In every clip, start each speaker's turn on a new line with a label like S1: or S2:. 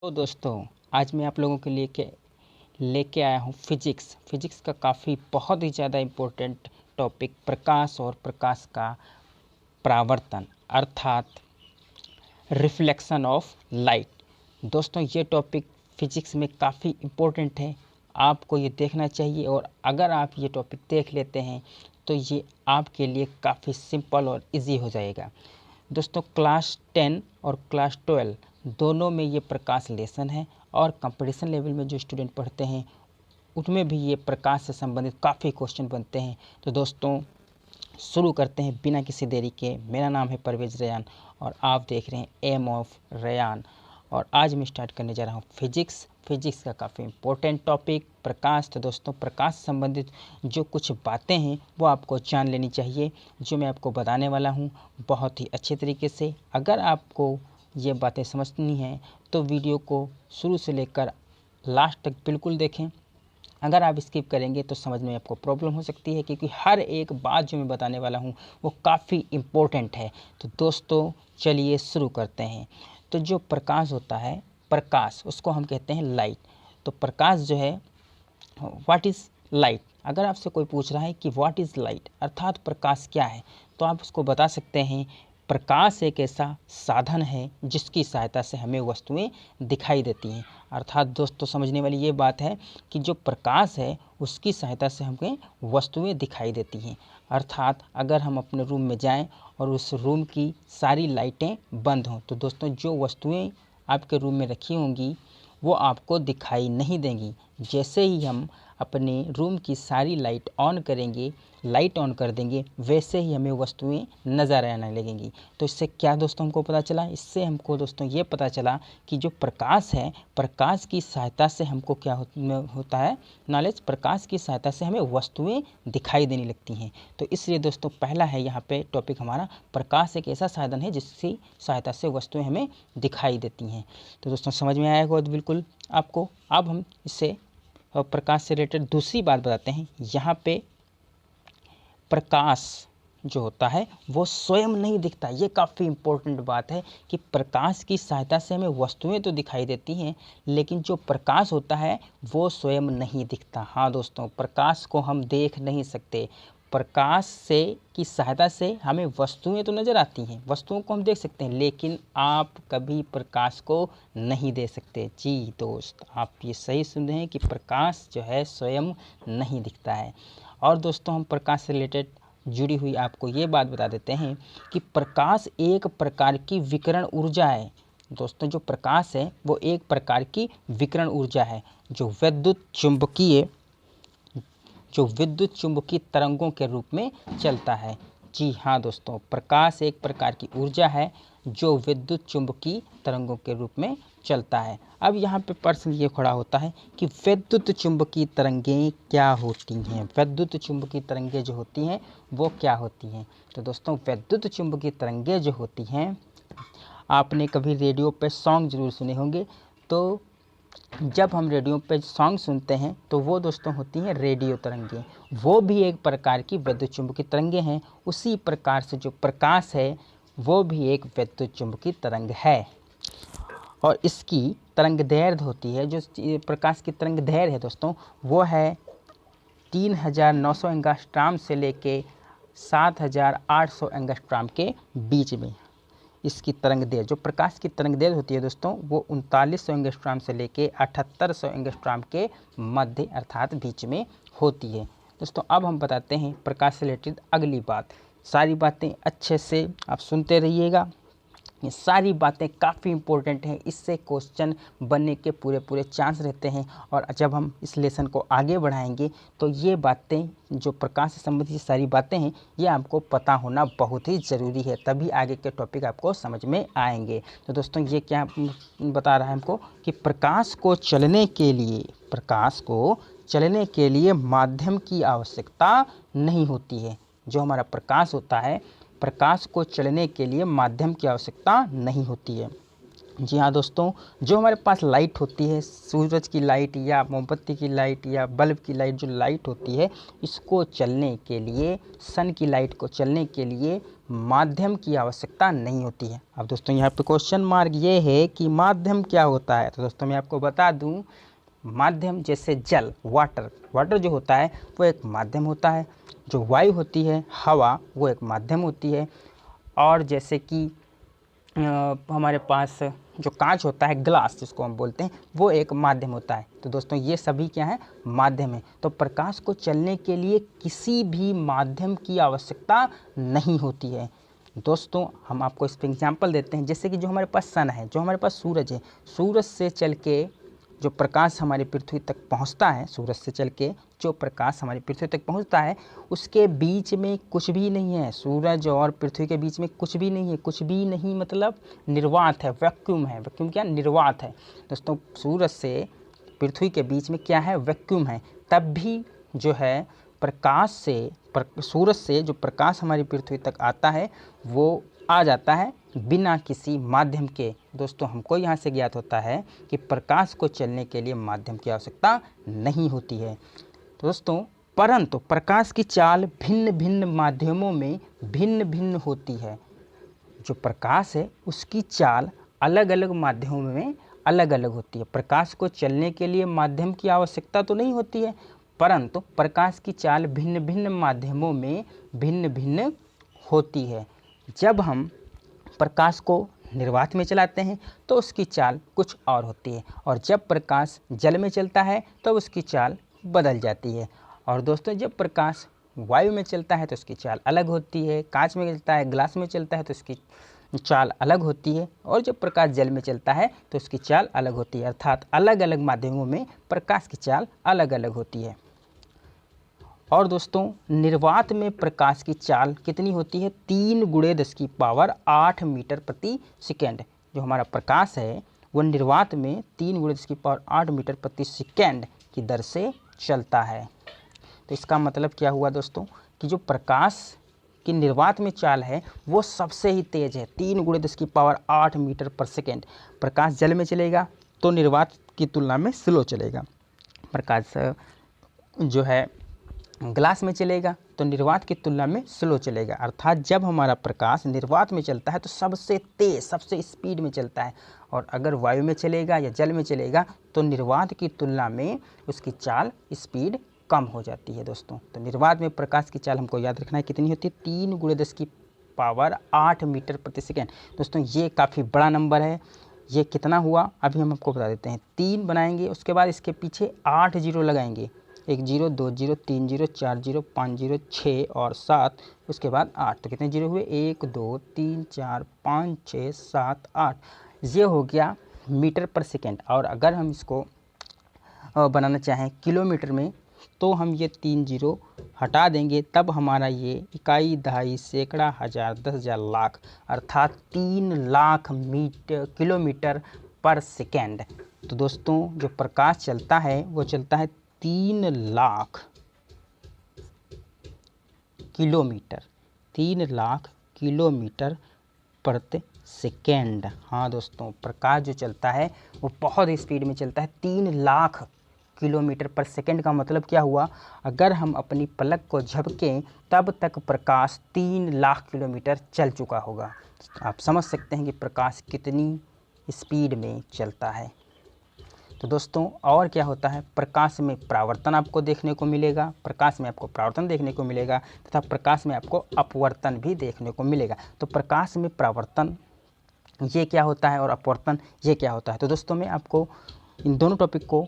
S1: तो दोस्तों, आज मैं आप लोगों के लिए लेके आया हूँ फिजिक्स का काफ़ी बहुत ही ज़्यादा इम्पोर्टेंट टॉपिक प्रकाश और प्रकाश का परावर्तन अर्थात रिफ्लेक्शन ऑफ लाइट। दोस्तों, ये टॉपिक फिजिक्स में काफ़ी इम्पोर्टेंट है, आपको ये देखना चाहिए और अगर आप ये टॉपिक देख लेते हैं तो ये आपके लिए काफ़ी सिंपल और इजी हो जाएगा। दोस्तों, क्लास 10 और क्लास 12 दोनों में ये प्रकाश लेसन है और कंपटीशन लेवल में जो स्टूडेंट पढ़ते हैं उनमें भी ये प्रकाश से संबंधित काफ़ी क्वेश्चन बनते हैं। तो दोस्तों, शुरू करते हैं बिना किसी देरी के। मेरा नाम है परवेज़ रेयान और आप देख रहे हैं एम ऑफ रेयान और आज मैं स्टार्ट करने जा रहा हूँ फिजिक्स का काफ़ी इम्पोर्टेंट टॉपिक प्रकाश। तो दोस्तों, प्रकाश से संबंधित जो कुछ बातें हैं वो आपको जान लेनी चाहिए, जो मैं आपको बताने वाला हूँ बहुत ही अच्छे तरीके से। अगर आपको ये बातें समझनी हैं तो वीडियो को शुरू से लेकर लास्ट तक बिल्कुल देखें। अगर आप स्किप करेंगे तो समझ में आपको प्रॉब्लम हो सकती है, क्योंकि हर एक बात जो मैं बताने वाला हूँ वो काफ़ी इम्पोर्टेंट है। तो दोस्तों, चलिए शुरू करते हैं। तो जो प्रकाश होता है, प्रकाश उसको हम कहते हैं लाइट। तो प्रकाश जो है, व्हाट इज़ लाइट, अगर आपसे कोई पूछ रहा है कि व्हाट इज़ लाइट अर्थात प्रकाश क्या है, तो आप उसको बता सकते हैं प्रकाश एक ऐसा साधन है जिसकी सहायता से हमें वस्तुएं दिखाई देती हैं। अर्थात दोस्तों, समझने वाली ये बात है कि जो प्रकाश है उसकी सहायता से हमें वस्तुएं दिखाई देती हैं। अर्थात अगर हम अपने रूम में जाएं और उस रूम की सारी लाइटें बंद हों तो दोस्तों, जो वस्तुएं आपके रूम में रखी होंगी वो आपको दिखाई नहीं देंगी। जैसे ही हम अपने रूम की सारी लाइट ऑन करेंगे, लाइट ऑन कर देंगे, वैसे ही हमें वस्तुएं नज़र आने लगेंगी। तो इससे क्या दोस्तों हमको पता चला? इससे हमको दोस्तों ये पता चला कि जो प्रकाश है, प्रकाश की सहायता से हमको क्या होता है नॉलेज, प्रकाश की सहायता से हमें वस्तुएं दिखाई देने लगती हैं। तो इसलिए दोस्तों, पहला है यहाँ पे टॉपिक हमारा, प्रकाश एक ऐसा साधन है जिसकी सहायता से वस्तुएं हमें दिखाई देती हैं। तो दोस्तों, समझ में आएगा तो बिल्कुल आपको। अब हम इससे प्रकाश से रिलेटेड दूसरी बात बताते हैं। यहाँ पे प्रकाश जो होता है वो स्वयं नहीं दिखता। ये काफ़ी इम्पोर्टेंट बात है कि प्रकाश की सहायता से हमें वस्तुएं तो दिखाई देती हैं, लेकिन जो प्रकाश होता है वो स्वयं नहीं दिखता। हाँ दोस्तों, प्रकाश को हम देख नहीं सकते। प्रकाश से की सहायता से हमें वस्तुएं तो नज़र आती हैं, वस्तुओं को हम देख सकते हैं, लेकिन आप कभी प्रकाश को नहीं दे सकते। जी दोस्त, आप ये सही सुन रहे हैं कि प्रकाश जो है स्वयं नहीं दिखता है। और दोस्तों, हम प्रकाश से रिलेटेड जुड़ी हुई आपको ये बात बता देते हैं कि प्रकाश एक प्रकार की विकिरण ऊर्जा है। दोस्तों, जो प्रकाश है वो एक प्रकार की विकिरण ऊर्जा है जो विद्युत चुंबकीय तरंगों के रूप में चलता है। जी हाँ दोस्तों, प्रकाश एक प्रकार की ऊर्जा है जो विद्युत चुंबकीय तरंगों के रूप में चलता है। अब यहाँ पे प्रश्न ये खड़ा होता है कि विद्युत चुंबकीय तरंगें क्या होती हैं? विद्युत चुंबकीय तरंगें जो होती हैं वो क्या होती हैं? तो दोस्तों, विद्युत चुंबकीय तरंगें जो होती हैं, आपने कभी रेडियो पे सॉन्ग जरूर सुने होंगे। तो जब हम रेडियो पे सॉन्ग सुनते हैं तो वो दोस्तों होती हैं रेडियो तरंगें। वो भी एक प्रकार की विद्युत चुंबकीय तरंगें हैं। उसी प्रकार से जो प्रकाश है वो भी एक विद्युत चुंबकीय तरंग है और इसकी तरंग दैर्ध्य होती है, जो प्रकाश की तरंग दैर्ध्य है दोस्तों, वो है 3900 एंगस्ट्रॉम से लेके 7800 एंगस्ट्रॉम के बीच में। इसकी तरंग दैर्ध्य, जो प्रकाश की तरंग दैर्ध्य होती है दोस्तों, वो 3900 एंगस्ट्रॉम से लेके 7800 एंगस्ट्रॉम के मध्य अर्थात बीच में होती है। दोस्तों, अब हम बताते हैं प्रकाश से रिलेटेड अगली बात। सारी बातें अच्छे से आप सुनते रहिएगा, ये सारी बातें काफ़ी इम्पोर्टेंट हैं, इससे क्वेश्चन बनने के पूरे पूरे चांस रहते हैं। और जब हम इस लेसन को आगे बढ़ाएंगे तो ये बातें, जो प्रकाश से संबंधित सारी बातें हैं, ये आपको पता होना बहुत ही ज़रूरी है, तभी आगे के टॉपिक आपको समझ में आएंगे। तो दोस्तों, ये क्या बता रहा है हमको कि प्रकाश को चलने के लिए माध्यम की आवश्यकता नहीं होती है। जो हमारा प्रकाश होता है, प्रकाश को चलने के लिए माध्यम की आवश्यकता नहीं होती है। जी हाँ दोस्तों, जो हमारे पास लाइट होती है, सूरज की लाइट या मोमबत्ती की लाइट या बल्ब की लाइट, जो लाइट होती है, इसको चलने के लिए, सन की लाइट को चलने के लिए माध्यम की आवश्यकता नहीं होती है। अब दोस्तों यहाँ पे क्वेश्चन मार्क ये है कि माध्यम क्या होता है। तो दोस्तों मैं आपको बता दूं, माध्यम जैसे जल, वाटर जो होता है वो एक माध्यम होता है। जो वायु होती है, हवा, वो एक माध्यम होती है। और जैसे कि हमारे पास जो कांच होता है, ग्लास जिसको हम बोलते हैं, वो एक माध्यम होता है। तो दोस्तों ये सभी क्या है, माध्यम है। तो प्रकाश को चलने के लिए किसी भी माध्यम की आवश्यकता नहीं होती है। दोस्तों हम आपको इस पर एग्जाम्पल देते हैं, जैसे कि जो हमारे पास सन है, जो हमारे पास सूरज है, सूरज से चल के जो प्रकाश हमारी पृथ्वी तक पहुंचता है, सूरज से चल के जो प्रकाश हमारी पृथ्वी तक पहुंचता है, उसके बीच में कुछ भी नहीं है। सूरज और पृथ्वी के बीच में कुछ भी नहीं है। कुछ भी नहीं मतलब निर्वात है, वैक्यूम है। वैक्यूम क्या, निर्वात है। दोस्तों सूरज से पृथ्वी के बीच में क्या है, वैक्यूम है। तब भी जो है प्रकाश से, सूरज से जो प्रकाश हमारी पृथ्वी तक आता है, वो आ जाता है बिना किसी माध्यम के। दोस्तों हमको यहाँ से ज्ञात होता है कि प्रकाश को चलने के लिए माध्यम की आवश्यकता नहीं होती है। तो दोस्तों परंतु प्रकाश की चाल भिन्न भिन्न माध्यमों में भिन्न भिन्न होती है। जो प्रकाश है उसकी चाल अलग अलग माध्यमों में अलग अलग होती है। प्रकाश को चलने के लिए माध्यम की आवश्यकता तो नहीं होती है, परंतु प्रकाश की चाल भिन्न भिन्न माध्यमों में भिन्न भिन्न होती है। जब हम प्रकाश को निर्वात में चलाते हैं तो उसकी चाल कुछ और होती है, और जब प्रकाश जल में चलता है तो उसकी चाल बदल जाती है। और दोस्तों जब प्रकाश वायु में चलता है तो उसकी चाल अलग होती है, कांच में चलता है, ग्लास में चलता है तो उसकी चाल अलग होती है, और जब प्रकाश जल में चलता है तो उसकी चाल अलग होती है। अर्थात अलग अलग माध्यमों में प्रकाश की चाल अलग अलग होती है। और दोस्तों निर्वात में प्रकाश की चाल कितनी होती है, 3 × 10⁸ मीटर प्रति सेकेंड। जो हमारा प्रकाश है वो निर्वात में 3 × 10⁸ मीटर प्रति सेकेंड की दर से चलता है। तो इसका मतलब क्या हुआ दोस्तों, कि जो प्रकाश की निर्वात में चाल है वो सबसे ही तेज है, 3 × 10⁸ मीटर पर सेकेंड। प्रकाश जल में चलेगा तो निर्वात की तुलना में स्लो चलेगा। प्रकाश जो है ग्लास में चलेगा तो निर्वात की तुलना में स्लो चलेगा। अर्थात जब हमारा प्रकाश निर्वात में चलता है तो सबसे तेज, सबसे स्पीड में चलता है, और अगर वायु में चलेगा या जल में चलेगा तो निर्वात की तुलना में उसकी चाल, स्पीड कम हो जाती है। दोस्तों तो निर्वात में प्रकाश की चाल हमको याद रखना है कितनी होती है, 3 × 10⁸ मीटर प्रति सेकेंड। दोस्तों ये काफ़ी बड़ा नंबर है। ये कितना हुआ अभी हम आपको बता देते हैं। 3 बनाएंगे, उसके बाद इसके पीछे 8 जीरो लगाएंगे, 1 0 2 0 3 0 4 0 5 0 6 और 7, उसके बाद 8। तो कितने जीरो हुए, 1 2 3 4 5 6 7 8। ये हो गया मीटर पर सेकेंड। और अगर हम इसको बनाना चाहें किलोमीटर में तो हम ये 3 जीरो हटा देंगे, तब हमारा ये इकाई, दहाई, सैकड़ा, हज़ार, 10,000, लाख, अर्थात 3 लाख किलोमीटर पर सेकेंड। तो दोस्तों जो प्रकाश चलता है वो चलता है 3 लाख किलोमीटर, 3 लाख किलोमीटर प्रति सेकेंड। हाँ दोस्तों प्रकाश जो चलता है वो बहुत स्पीड में चलता है, 3 लाख किलोमीटर पर सेकेंड। का मतलब क्या हुआ, अगर हम अपनी पलक को झपकें तब तक प्रकाश 3 लाख किलोमीटर चल चुका होगा। आप समझ सकते हैं कि प्रकाश कितनी स्पीड में चलता है। तो दोस्तों और क्या होता है, प्रकाश में परावर्तन आपको देखने को मिलेगा, प्रकाश में आपको परावर्तन देखने को मिलेगा तथा प्रकाश में आपको अपवर्तन भी देखने को मिलेगा। तो प्रकाश में परावर्तन ये क्या होता है और अपवर्तन ये क्या होता है। तो दोस्तों मैं आपको इन दोनों टॉपिक को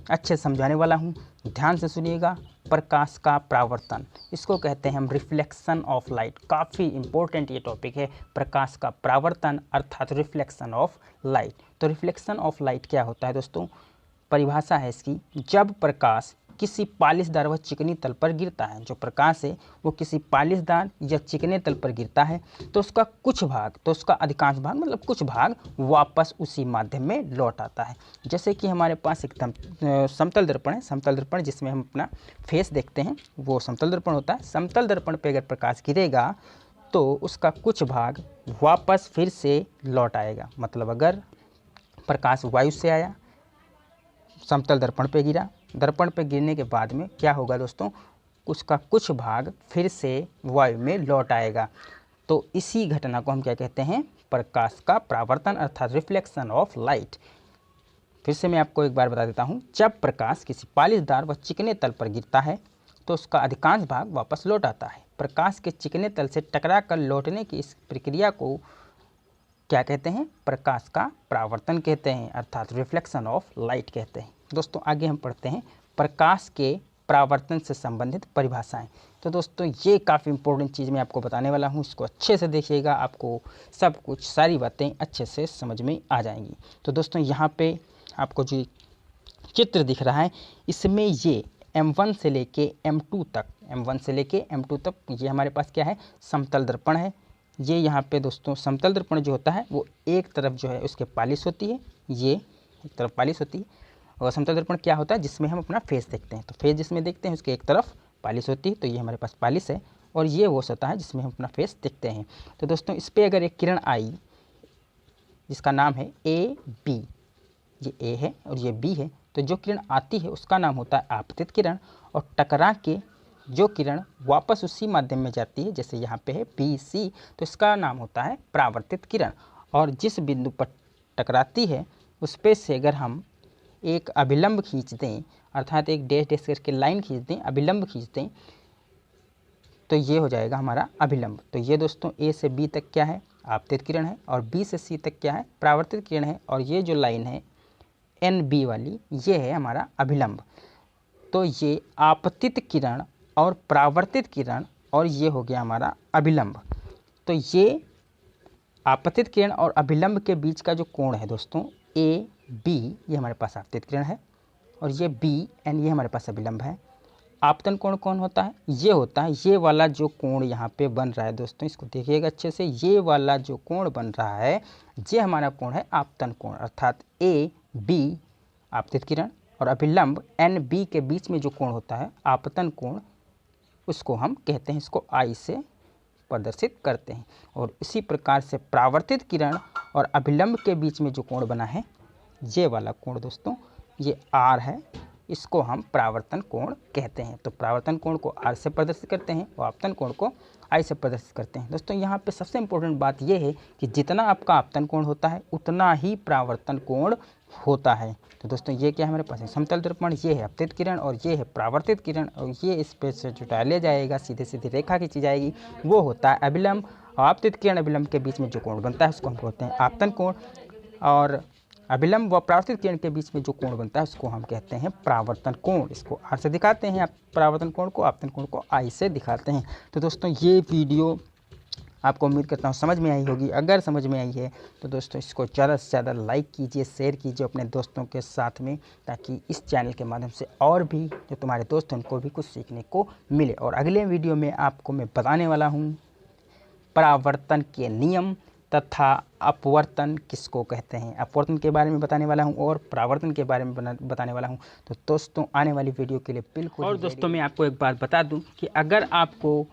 S1: अच्छे से समझाने वाला हूँ, ध्यान से सुनिएगा। प्रकाश का परावर्तन, इसको कहते हैं हम रिफ्लेक्शन ऑफ लाइट। काफ़ी इंपॉर्टेंट ये टॉपिक है, प्रकाश का परावर्तन अर्थात रिफ्लेक्शन ऑफ लाइट। तो रिफ्लेक्शन ऑफ लाइट क्या होता है दोस्तों, परिभाषा है इसकी, जब प्रकाश किसी पालिशदार व चिकनी तल पर गिरता है, जो प्रकाश है वो किसी पालिशदार या चिकने तल पर गिरता है तो उसका कुछ भाग, तो उसका अधिकांश भाग मतलब कुछ भाग वापस उसी माध्यम में लौट आता है। जैसे कि हमारे पास एकदम समतल दर्पण है, समतल दर्पण जिसमें हम अपना फेस देखते हैं वो समतल दर्पण होता है। समतल दर्पण पर अगर प्रकाश गिरेगा तो उसका कुछ भाग वापस फिर से लौट आएगा। मतलब अगर प्रकाश वायु से आया, समतल दर्पण पे गिरा, दर्पण पे गिरने के बाद में क्या होगा दोस्तों, उसका कुछ भाग फिर से वायु में लौट आएगा। तो इसी घटना को हम क्या कहते हैं, प्रकाश का परावर्तन अर्थात रिफ्लेक्शन ऑफ लाइट। फिर से मैं आपको एक बार बता देता हूँ, जब प्रकाश किसी पालिशदार व चिकने तल पर गिरता है तो उसका अधिकांश भाग वापस लौट आता है। प्रकाश के चिकने तल से टकरा कर लौटने की इस प्रक्रिया को क्या कहते हैं, प्रकाश का परावर्तन कहते हैं अर्थात रिफ्लेक्शन ऑफ लाइट कहते हैं। दोस्तों आगे हम पढ़ते हैं प्रकाश के परावर्तन से संबंधित परिभाषाएं। तो दोस्तों ये काफ़ी इंपॉर्टेंट चीज़ मैं आपको बताने वाला हूँ, इसको अच्छे से देखिएगा, आपको सब कुछ सारी बातें अच्छे से समझ में आ जाएंगी। तो दोस्तों यहाँ पे आपको जो चित्र दिख रहा है, इसमें ये M1 से लेके M2 तक, M1 से लेके M2 तक ये हमारे पास क्या है, समतल दर्पण है। ये यहाँ पे दोस्तों समतल दर्पण जो होता है वो एक तरफ जो है उसके पालिश होती है, ये एक तरफ पालिश होती है, और समतल दर्पण क्या होता है, जिसमें हम अपना फेस देखते हैं। तो फेस जिसमें देखते हैं उसके एक तरफ पालिश होती है, तो ये हमारे पास पालिश है, और ये वो सतह है जिसमें हम अपना फेस देखते हैं। तो दोस्तों इस पर अगर एक किरण आई जिसका नाम है AB, ये A है और ये B है, तो जो किरण आती है उसका नाम होता है आपतित किरण, और टकरा के जो किरण वापस उसी माध्यम में जाती है, जैसे यहाँ पे है BC, तो इसका नाम होता है परावर्तित किरण। और जिस बिंदु पर टकराती है उस पे से अगर हम एक अभिलंब खींच दें, अर्थात एक डैश डैश करके लाइन खींच दें, अभिलंब खींच दें, तो ये हो जाएगा हमारा अभिलंब। तो ये दोस्तों A से B तक क्या है, आपतित किरण है, और B से C तक क्या है, परावर्तित किरण है, और ये जो लाइन है NB वाली, ये है हमारा अभिलंब। तो ये आपतित किरण और परावर्तित किरण, और ये हो गया हमारा अभिलंब। तो ये आपतित किरण और अभिलंब के बीच का जो कोण है दोस्तों AB, ये हमारे पास आपतित किरण है, और ये BN ये हमारे पास अभिलंब है। आपतन कोण कौन होता है, ये होता है ये वाला जो कोण यहाँ पे बन रहा है दोस्तों, इसको देखिएगा अच्छे से, ये वाला जो कोण बन रहा है ये हमारा कोण है आपतन कोण, अर्थात AB आपतित किरण और अभिलंब NB के बीच में जो कोण होता है आपतन कोण, उसको हम कहते हैं, इसको I से प्रदर्शित करते हैं। और इसी प्रकार से परावर्तित किरण और अभिलंब के बीच में जो कोण बना है, ये वाला कोण दोस्तों ये R है, इसको हम परावर्तन कोण कहते हैं। तो परावर्तन कोण को R से प्रदर्शित करते हैं और आपतन कोण को I से प्रदर्शित करते हैं। दोस्तों यहाँ पे सबसे इम्पोर्टेंट बात यह है कि जितना आपका आपतन कोण होता है उतना ही परावर्तन कोण होता है। तो दोस्तों ये क्या है हमारे पास है समतल दर्पण, ये है आपतित किरण और ये है परावर्तित किरण, और ये इस पे से जो डाले जाएगा सीधे सीधे रेखा खींची जाएगी, वो होता है अभिलंब। और आपतित किरण अभिलंब के बीच में जो कोण बनता है उसको हम कहते हैं आपतन कोण, और अभिलंब व परावर्तित किरण के बीच में जो कोण बनता है उसको हम कहते हैं परावर्तन कोण। इसको R से दिखाते हैं, परावर्तन कोण को, आपतन कोण को I से दिखाते हैं। तो दोस्तों ये वीडियो आपको उम्मीद करता हूँ समझ में आई होगी। अगर समझ में आई है तो दोस्तों इसको ज़्यादा से ज़्यादा लाइक कीजिए, शेयर कीजिए अपने दोस्तों के साथ में, ताकि इस चैनल के माध्यम से और भी जो तुम्हारे दोस्त हैं उनको भी कुछ सीखने को मिले। और अगले वीडियो में आपको मैं बताने वाला हूँ परावर्तन के नियम तथा अपवर्तन किसको कहते हैं, अपवर्तन के बारे में बताने वाला हूं और परावर्तन के बारे में बताने वाला हूं। तो दोस्तों आने वाली वीडियो के लिए बिल्कुल। और दोस्तों मैं आपको एक बात बता दूं कि अगर आपको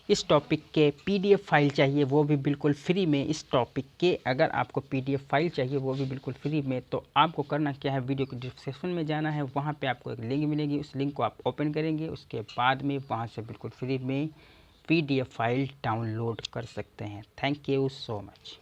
S1: इस टॉपिक के PDF फाइल चाहिए वो भी बिल्कुल फ्री में, इस टॉपिक के अगर आपको PDF फाइल चाहिए वो भी बिल्कुल फ्री में, तो आपको करना क्या है, वीडियो के डिस्क्रिप्शन में जाना है, वहाँ पे आपको एक लिंक मिलेगी, उस लिंक को आप ओपन करेंगे, उसके बाद में वहाँ से बिल्कुल फ्री में PDF फाइल डाउनलोड कर सकते हैं। Thank you so much.